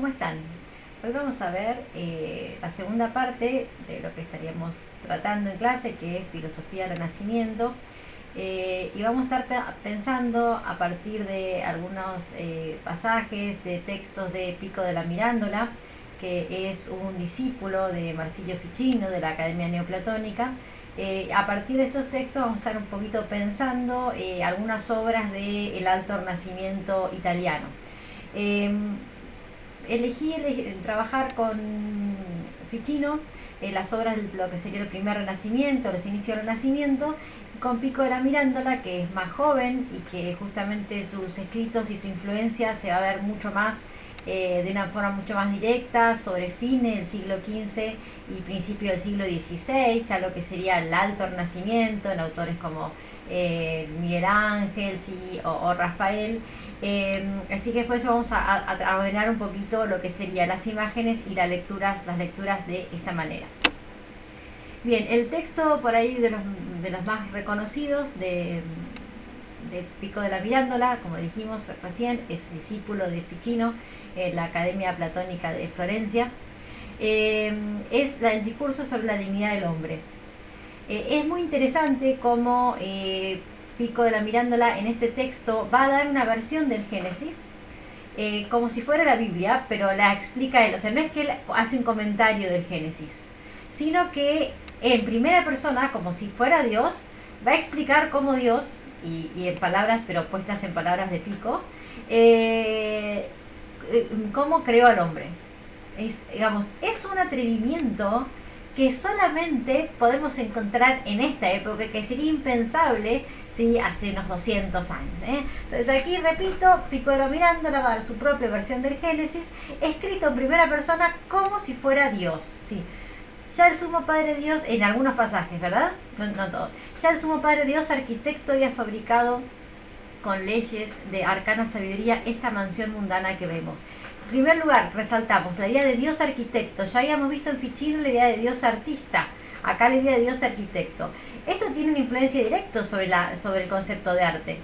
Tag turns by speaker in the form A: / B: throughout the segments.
A: ¿cómo están? Hoy vamos a ver la segunda parte de lo que estaríamos tratando en clase, que es filosofía del Renacimiento. Y vamos a estar pensando a partir de algunos pasajes de textos de Pico de la Mirándola, que es un discípulo de Marsilio Ficino, de la Academia Neoplatónica. A partir de estos textos vamos a estar un poquito pensando algunas obras del Alto Renacimiento italiano. Elegí trabajar con Ficino las obras de lo que sería el primer Renacimiento, los inicios del Renacimiento, y con Pico de la Mirándola, que es más joven y que justamente sus escritos y su influencia se va a ver mucho más de una forma mucho más directa sobre fines del siglo XV y principio del siglo XVI, ya lo que sería el Alto Renacimiento, en autores como Miguel Ángel o Rafael. Así que después vamos a ordenar un poquito lo que serían las imágenes y las lecturas de esta manera. Bien, el texto por ahí de los más reconocidos de Pico de la Mirándola, como dijimos recién, es discípulo de Ficino en la Academia Platónica de Florencia. Es el discurso sobre la dignidad del hombre. Es muy interesante cómo Pico de la Mirándola en este texto va a dar una versión del Génesis como si fuera la Biblia, pero la explica él. O sea, no es que él hace un comentario del Génesis, sino que en primera persona, como si fuera Dios, va a explicar cómo Dios, y en palabras, pero puestas en palabras de Pico, cómo creó al hombre. Es un atrevimiento que solamente podemos encontrar en esta época, que sería impensable hace unos 200 años. Entonces aquí, repito, Pico de la Mirándola va a dar su propia versión del Génesis, escrito en primera persona como si fuera Dios. ¿Sí? Ya el Sumo Padre Dios, en algunos pasajes, ¿verdad? No todo. Ya el Sumo Padre Dios, arquitecto, había fabricado con leyes de arcana sabiduría esta mansión mundana que vemos. En primer lugar, resaltamos la idea de Dios arquitecto. Ya habíamos visto en Ficino la idea de Dios artista. Acá la idea de Dios arquitecto. Esto tiene una influencia directa sobre el concepto de arte.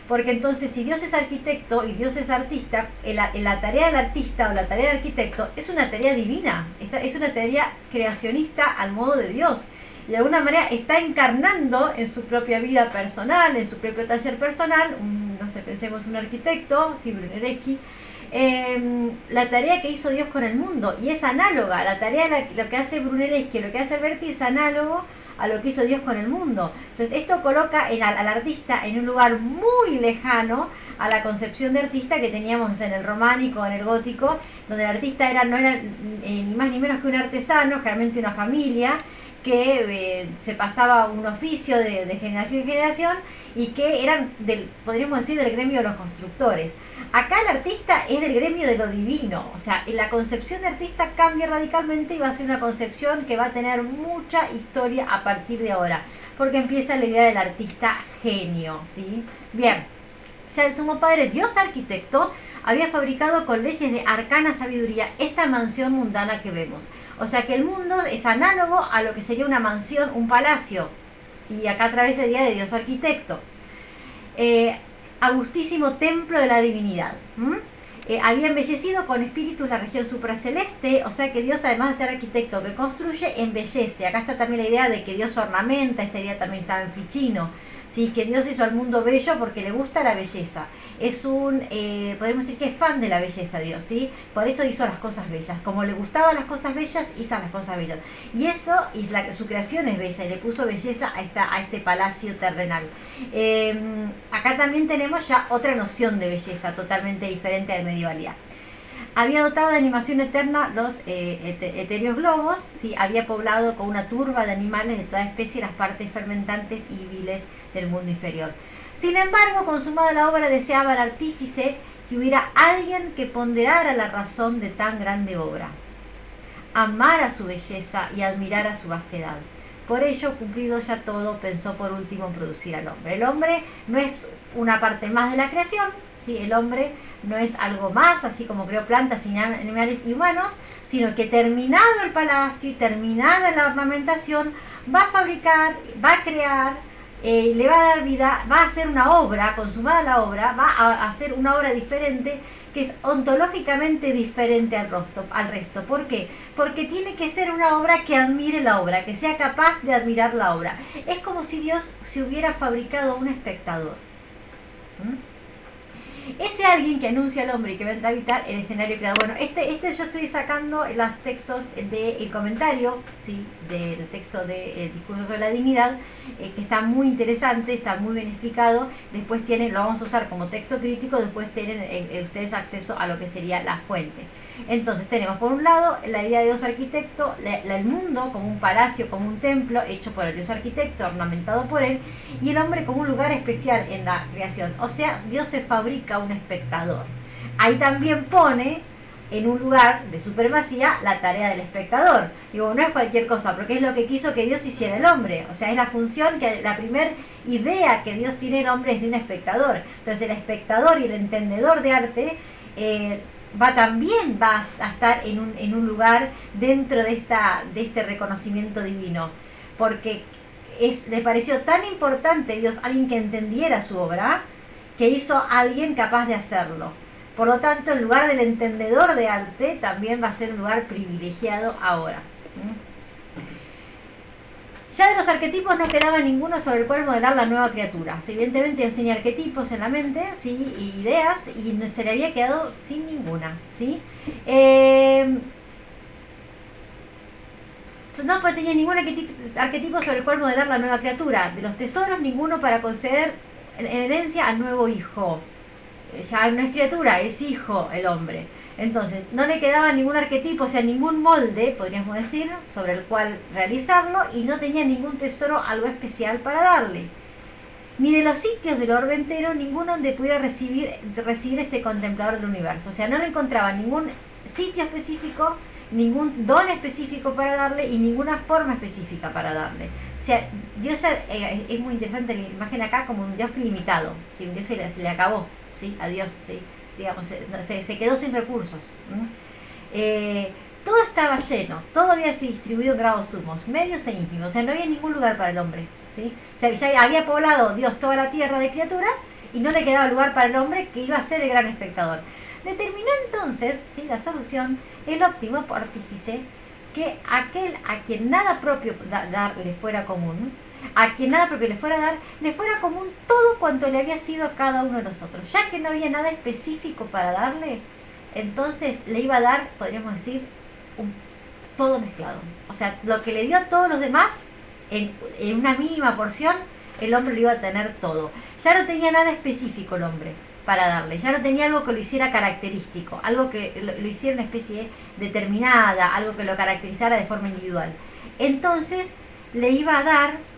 A: Porque entonces, si Dios es arquitecto y Dios es artista, la tarea del artista o la tarea del arquitecto es una tarea divina. Es una tarea creacionista al modo de Dios. Y de alguna manera está encarnando en su propia vida personal, en su propio taller personal, no sé, pensemos un arquitecto, Brunelleschi, la tarea que hizo Dios con el mundo, y es análoga. La tarea, lo que hace Brunelleschi, lo que hace Alberti, es análogo a lo que hizo Dios con el mundo. Entonces esto coloca al artista en un lugar muy lejano a la concepción de artista que teníamos en el románico, en el gótico, donde el artista no era ni más ni menos que un artesano, generalmente una familia, que se pasaba un oficio de generación en generación y que eran, podríamos decir, del gremio de los constructores. Acá el artista es del gremio de lo divino, o sea, la concepción de artista cambia radicalmente y va a ser una concepción que va a tener mucha historia a partir de ahora, porque empieza la idea del artista genio, ¿sí? Bien, ya el Sumo Padre, Dios arquitecto, había fabricado con leyes de arcana sabiduría esta mansión mundana que vemos. O sea que el mundo es análogo a lo que sería una mansión, un palacio. ¿Sí? Acá a través de la idea de Dios arquitecto. Augustísimo templo de la divinidad. Había embellecido con espíritus la región supraceleste, o sea que Dios, además de ser arquitecto que construye, embellece. Acá está también la idea de que Dios ornamenta, esta idea también estaba en Ficino. Sí, que Dios hizo al mundo bello porque le gusta la belleza. Podemos decir que es fan de la belleza Dios, ¿sí? Por eso hizo las cosas bellas. Como le gustaban las cosas bellas, hizo las cosas bellas. Y eso, su creación es bella y le puso belleza a este palacio terrenal. Acá también tenemos ya otra noción de belleza totalmente diferente a la medievalidad. Había dotado de animación eterna los etéreos globos, ¿sí? Había poblado con una turba de animales de toda especie las partes fermentantes y viles del mundo inferior. Sin embargo, consumada la obra, deseaba el artífice que hubiera alguien que ponderara la razón de tan grande obra, amara su belleza y admirara su vastedad. Por ello, cumplido ya todo, pensó por último en producir al hombre. El hombre no es una parte más de la creación, ¿sí? El hombre no es algo más, así como creó plantas, animales y humanos, sino que terminado el palacio y terminada la ornamentación, va a fabricar, va a crear, le va a dar vida, va a hacer una obra, consumada la obra, va a hacer una obra diferente que es ontológicamente diferente al resto. ¿Por qué? Porque tiene que ser una obra que admire la obra, que sea capaz de admirar la obra. Es como si Dios se hubiera fabricado un espectador. Ese alguien que anuncia al hombre y que va a habitar el escenario creado. Bueno, yo estoy sacando los textos del comentario, ¿sí?, del texto de Discurso sobre la Dignidad, que está muy interesante, está muy bien explicado. Después lo vamos a usar como texto crítico, después tienen ustedes acceso a lo que sería la fuente. Entonces tenemos por un lado la idea de Dios arquitecto, el mundo como un palacio, como un templo hecho por el Dios arquitecto, ornamentado por él, y el hombre como un lugar especial en la creación. O sea, Dios se fabrica un espectador. Ahí también pone en un lugar de supremacía la tarea del espectador. Digo, no es cualquier cosa, porque es lo que quiso que Dios hiciera el hombre. O sea, es la función, la primera idea que Dios tiene el hombre es de un espectador. Entonces el espectador y el entendedor de arte también va a estar en un lugar dentro de este reconocimiento divino, porque le pareció tan importante Dios alguien que entendiera su obra, que hizo a alguien capaz de hacerlo. Por lo tanto, el lugar del entendedor de arte también va a ser un lugar privilegiado ahora. Ya de los arquetipos no quedaba ninguno sobre el cual modelar la nueva criatura. Evidentemente Dios tenía arquetipos en la mente, ¿sí?, y ideas, y no se le había quedado sin ninguna, ¿sí? No tenía ningún arquetipo sobre el cual modelar la nueva criatura. De los tesoros, ninguno para conceder en herencia al nuevo hijo. Ya no es criatura, es hijo el hombre. Entonces, no le quedaba ningún arquetipo, o sea, ningún molde, podríamos decir, sobre el cual realizarlo, y no tenía ningún tesoro, algo especial para darle. Ni de los sitios del orbe entero, ninguno donde pudiera recibir este contemplador del universo. O sea, no le encontraba ningún sitio específico, ningún don específico para darle y ninguna forma específica para darle. O sea, Dios ya, es muy interesante la imagen acá como un Dios limitado, ¿sí? Un Dios se le acabó, ¿sí?, a Dios, ¿sí?, digamos, se quedó sin recursos. Todo estaba lleno, todo había sido distribuido en grados sumos, medios e ínfimos. O sea, no había ningún lugar para el hombre, ¿sí? O sea, ya había poblado Dios toda la tierra de criaturas y no le quedaba lugar para el hombre, que iba a ser el gran espectador. Determinó entonces, ¿sí?, la solución, el óptimo artífice, que aquel a quien nada propio dar le fuera común, a quien nada propio le fuera a dar, le fuera común todo cuanto le había sido a cada uno de nosotros. Ya que no había nada específico para darle, entonces le iba a dar, podríamos decir, todo mezclado. O sea, lo que le dio a todos los demás, en una mínima porción, el hombre lo iba a tener todo. Ya no tenía nada específico el hombre para darle, ya no tenía algo que lo hiciera característico, algo que lo hiciera una especie determinada, algo que lo caracterizara de forma individual. Entonces le iba a dar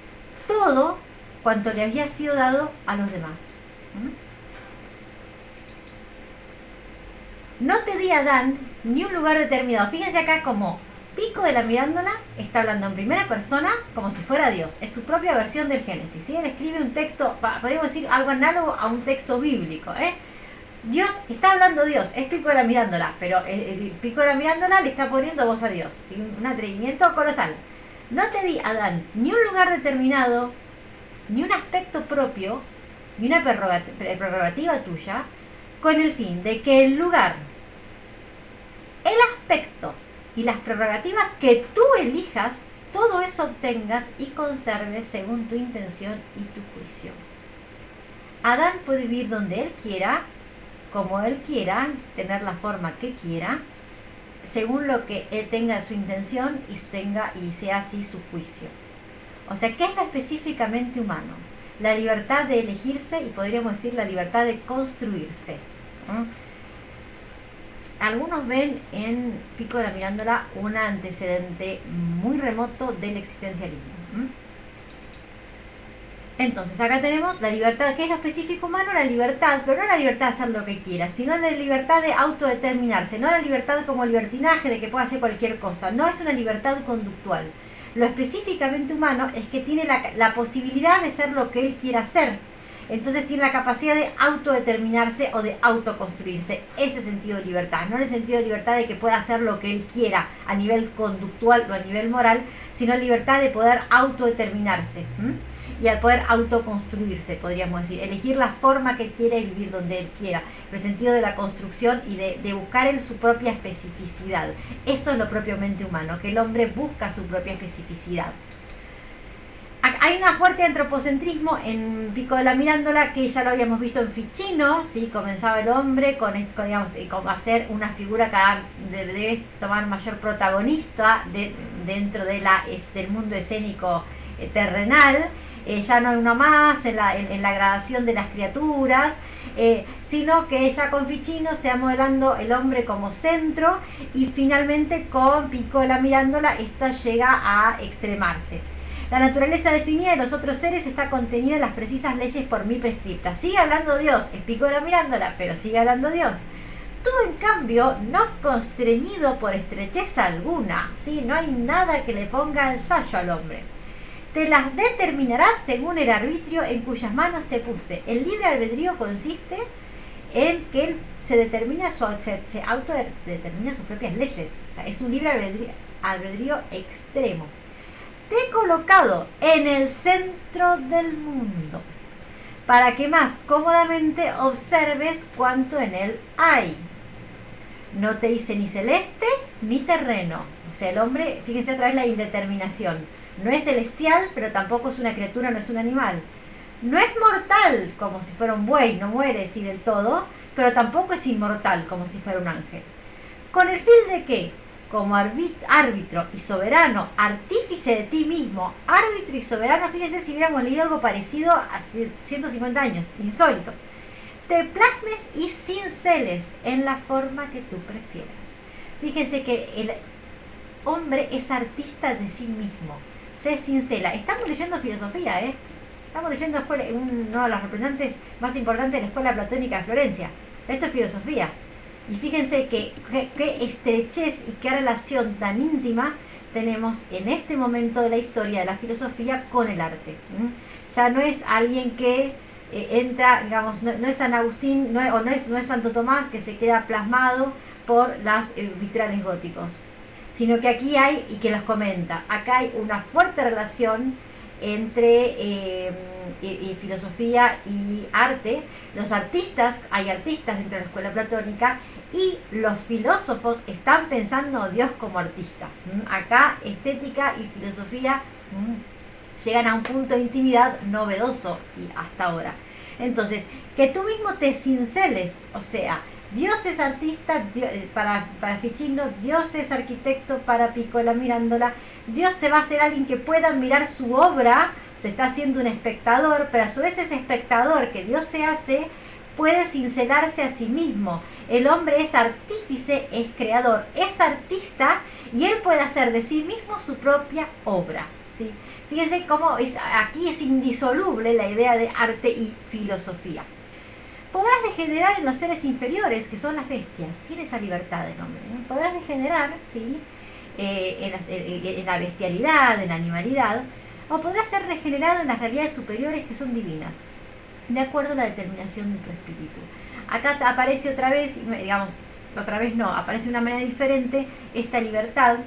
A: todo cuanto le había sido dado a los demás. No te di a Adán ni un lugar determinado. Fíjense acá como Pico de la Mirándola está hablando en primera persona como si fuera Dios. Es su propia versión del Génesis, ¿sí? Él escribe un texto, podríamos decir algo análogo a un texto bíblico, Dios, está hablando Dios, es Pico de la Mirándola, pero Pico de la Mirándola le está poniendo voz a Dios, ¿sí? Un atrevimiento colosal. No te di, Adán, ni un lugar determinado, ni un aspecto propio, ni una prerrogativa tuya, con el fin de que el lugar, el aspecto y las prerrogativas que tú elijas, todo eso obtengas y conserves según tu intención y tu juicio. Adán puede vivir donde él quiera, como él quiera, tener la forma que quiera, según lo que él tenga su intención y sea así su juicio. O sea, ¿qué es lo específicamente humano? La libertad de elegirse y podríamos decir la libertad de construirse. Algunos ven en Pico de la Mirándola un antecedente muy remoto del existencialismo. Entonces, acá tenemos la libertad. ¿Qué es lo específico humano? La libertad, pero no la libertad de hacer lo que quiera, sino la libertad de autodeterminarse, no la libertad como libertinaje de que pueda hacer cualquier cosa. No es una libertad conductual. Lo específicamente humano es que tiene la posibilidad de ser lo que él quiera ser. Entonces tiene la capacidad de autodeterminarse o de autoconstruirse. Ese sentido de libertad, no en el sentido de libertad de que pueda hacer lo que él quiera a nivel conductual o a nivel moral, sino libertad de poder autodeterminarse. y al poder autoconstruirse, podríamos decir, elegir la forma que quiera y vivir donde él quiera, en el sentido de la construcción y de buscar en su propia especificidad. Eso es lo propiamente humano, que el hombre busca su propia especificidad. Hay un fuerte antropocentrismo en Pico de la Mirandola, que ya lo habíamos visto en Ficino, ¿sí? Comenzaba el hombre con hacer una figura que debe tomar mayor protagonista dentro del mundo escénico terrenal. Ya no hay uno más en la gradación de las criaturas, sino que ya con Ficino se va modelando el hombre como centro, y finalmente con Pico de la Mirandola esta llega a extremarse. La naturaleza definida de los otros seres está contenida en las precisas leyes por mí prescriptas. Sigue hablando Dios, es Pico de la Mirandola, pero sigue hablando Dios. Tú, en cambio, no constreñido por estrechez alguna, ¿sí? No hay nada que le ponga ensayo al hombre. Te las determinarás según el arbitrio en cuyas manos te puse. El libre albedrío consiste en que él se autodetermina sus propias leyes. O sea, es un libre albedrío extremo. Te he colocado en el centro del mundo para que más cómodamente observes cuánto en él hay. No te hice ni celeste ni terreno. O sea, el hombre, fíjense otra vez la indeterminación. No es celestial, pero tampoco es una criatura, no es un animal. No es mortal, como si fuera un buey, no muere sí del todo, pero tampoco es inmortal, como si fuera un ángel. ¿Con el fin de qué? Como árbitro y soberano, artífice de ti mismo, árbitro y soberano, fíjense si hubiéramos leído algo parecido hace 150 años, insólito. Te plasmes y cinceles en la forma que tú prefieras. Fíjense que el hombre es artista de sí mismo, se cincela. Estamos leyendo filosofía, Estamos leyendo uno de los representantes más importantes de la escuela platónica de Florencia. O sea, esto es filosofía. Y fíjense qué estrechez y qué relación tan íntima tenemos en este momento de la historia de la filosofía con el arte. Ya no es alguien que entra, digamos, no es San Agustín, no es Santo Tomás, que se queda plasmado por las vitrales góticos, sino que aquí hay, y que los comenta, acá hay una fuerte relación entre filosofía y arte. Los artistas, hay artistas dentro de la escuela platónica, y los filósofos están pensando a Dios como artista. Acá estética y filosofía llegan a un punto de intimidad novedoso, sí, hasta ahora. Entonces, que tú mismo te cinceles, o sea, Dios es artista para Ficino, Dios es arquitecto para Pico de la Mirandola, Dios se va a hacer alguien que pueda admirar su obra, se está haciendo un espectador, pero a su vez ese espectador que Dios se hace puede cincelarse a sí mismo. El hombre es artífice, es creador, es artista, y él puede hacer de sí mismo su propia obra, ¿sí? Fíjense cómo aquí es indisoluble la idea de arte y filosofía. Podrás degenerar en los seres inferiores, que son las bestias. Tiene esa libertad el hombre, ¿no? Podrás degenerar, ¿sí? En la bestialidad, en la animalidad, o podrás ser regenerado en las realidades superiores, que son divinas, de acuerdo a la determinación de tu espíritu. Acá aparece otra vez, digamos, otra vez no, aparece de una manera diferente esta libertad,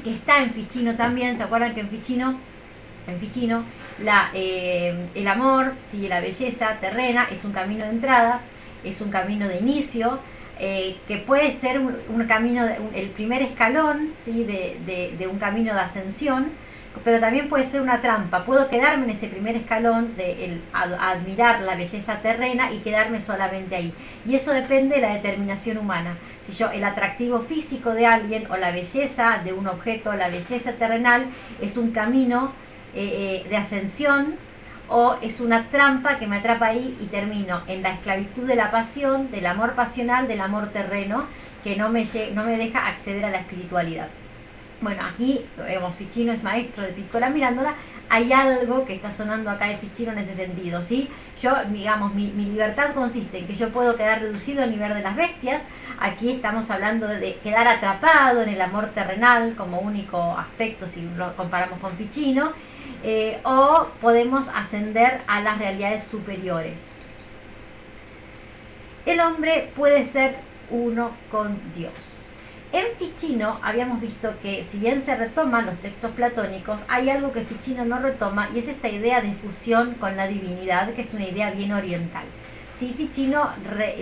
A: que está en Ficino también. ¿Se acuerdan que en Ficino el amor, ¿sí? La belleza terrena es un camino de entrada, es un camino de inicio, que puede ser un camino, el primer escalón, ¿sí? de un camino de ascensión, pero también puede ser una trampa. Puedo quedarme en ese primer escalón de admirar la belleza terrena y quedarme solamente ahí. Y eso depende de la determinación humana. Si el atractivo físico de alguien, o la belleza de un objeto, la belleza terrenal, es un camino de ascensión, o es una trampa que me atrapa ahí y termino en la esclavitud de la pasión, del amor pasional, del amor terreno, que no me deja acceder a la espiritualidad. Bueno, aquí, Ficino es maestro de Pico de la Mirandola. Hay algo que está sonando acá de Ficino en ese sentido, ¿sí? Yo, digamos, mi libertad consiste en que yo puedo quedar reducido al nivel de las bestias. Aquí estamos hablando de quedar atrapado en el amor terrenal como único aspecto, si lo comparamos con Ficino, o podemos ascender a las realidades superiores. El hombre puede ser uno con Dios. En Ficino habíamos visto que si bien se retoman los textos platónicos, hay algo que Ficino no retoma y es esta idea de fusión con la divinidad, que es una idea bien oriental. Sí, Ficino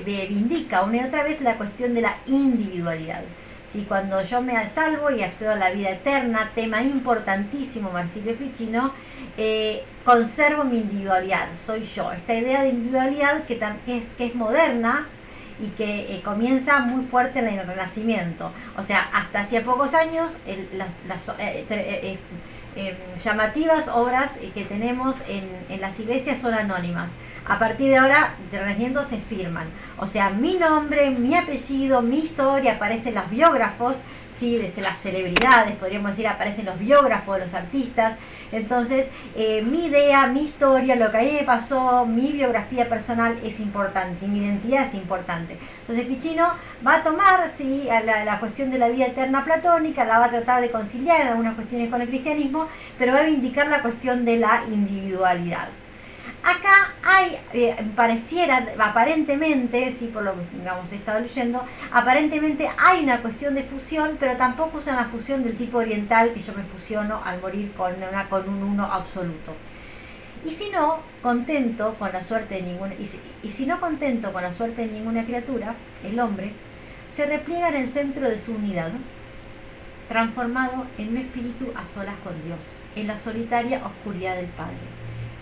A: reivindica una y otra vez la cuestión de la individualidad. Sí, cuando yo me salvo y accedo a la vida eterna, tema importantísimo Marsilio Ficino, conservo mi individualidad, soy yo. Esta idea de individualidad que es moderna y que comienza muy fuerte en el Renacimiento. O sea, hasta hacía pocos años las llamativas obras que tenemos en las iglesias son anónimas. A partir de ahora, de Renacimiento se firman. O sea, mi nombre, mi apellido, mi historia, aparecen los biógrafos, ¿sí? Desde las celebridades, podríamos decir, aparecen los biógrafos de los artistas. Entonces, mi idea, mi historia, lo que a mí me pasó, mi biografía personal es importante, mi identidad es importante. Entonces, Ficino va a tomar, ¿sí?, a la cuestión de la vida eterna platónica, la va a tratar de conciliar en algunas cuestiones con el cristianismo, pero va a vindicar la cuestión de la individualidad. Acá hay, pareciera, aparentemente, sí, por lo que digamos he estado leyendo, aparentemente hay una cuestión de fusión, pero tampoco es una fusión del tipo oriental, que yo me fusiono al morir con un uno absoluto. Y si no, contento con la suerte de ninguna, y si no contento con la suerte de ninguna criatura, el hombre se repliega en el centro de su unidad, transformado en un espíritu a solas con Dios, en la solitaria oscuridad del Padre.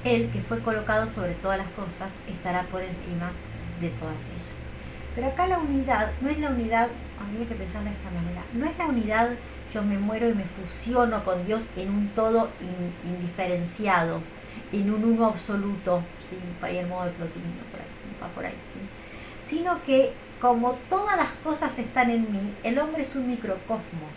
A: Él, que fue colocado sobre todas las cosas, estará por encima de todas ellas. Pero acá la unidad no es la unidad, habría que pensar de esta manera, no es la unidad, yo me muero y me fusiono con Dios en un todo indiferenciado, en un uno absoluto, ¿sí? Para ir el modo de Plotino, por ahí, ¿sí? Sino que como todas las cosas están en mí, el hombre es un microcosmos.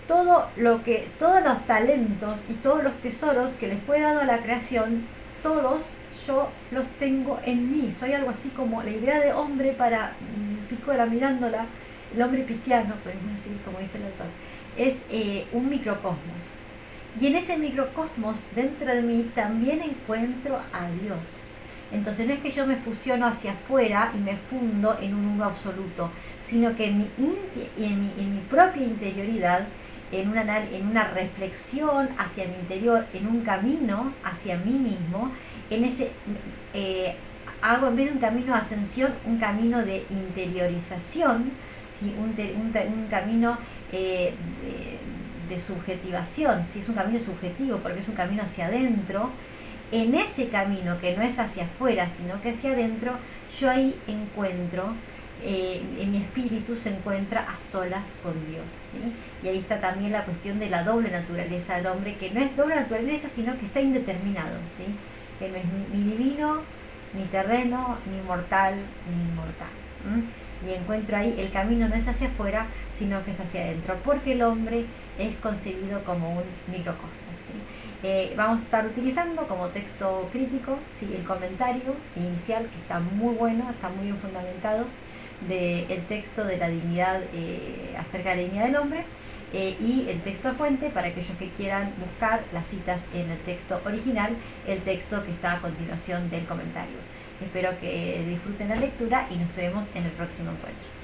A: Todos los talentos y todos los tesoros que le fue dado a la creación, todos yo los tengo en mí. Soy algo así como la idea de hombre para Piccola mirándola, el hombre pictiano, podemos decir, como dice el autor, es un microcosmos. Y en ese microcosmos, dentro de mí, también encuentro a Dios. Entonces no es que yo me fusiono hacia afuera y me fundo en un uno absoluto, sino que en mi propia interioridad, en una reflexión hacia mi interior, en un camino hacia mí mismo, hago en vez de un camino de ascensión, un camino de interiorización, ¿sí? un camino de subjetivación, ¿sí? Es un camino subjetivo porque es un camino hacia adentro. En ese camino que no es hacia afuera, sino que hacia adentro, yo ahí encuentro, en mi espíritu se encuentra a solas con Dios, ¿sí? Y ahí está también la cuestión de la doble naturaleza del hombre, que no es doble naturaleza, sino que está indeterminado, ¿sí? Que no es ni divino, ni terreno, ni mortal, ni inmortal. Y encuentro ahí, el camino no es hacia afuera, sino que es hacia adentro, porque el hombre es concebido como un microcosmos, ¿sí? Vamos a estar utilizando como texto crítico, ¿sí?, el comentario inicial, que está muy bueno, está muy bien fundamentado, del texto de la dignidad, acerca de la dignidad del hombre, y el texto a fuente para aquellos que quieran buscar las citas en el texto original, el texto que está a continuación del comentario. Espero que disfruten la lectura y nos vemos en el próximo encuentro.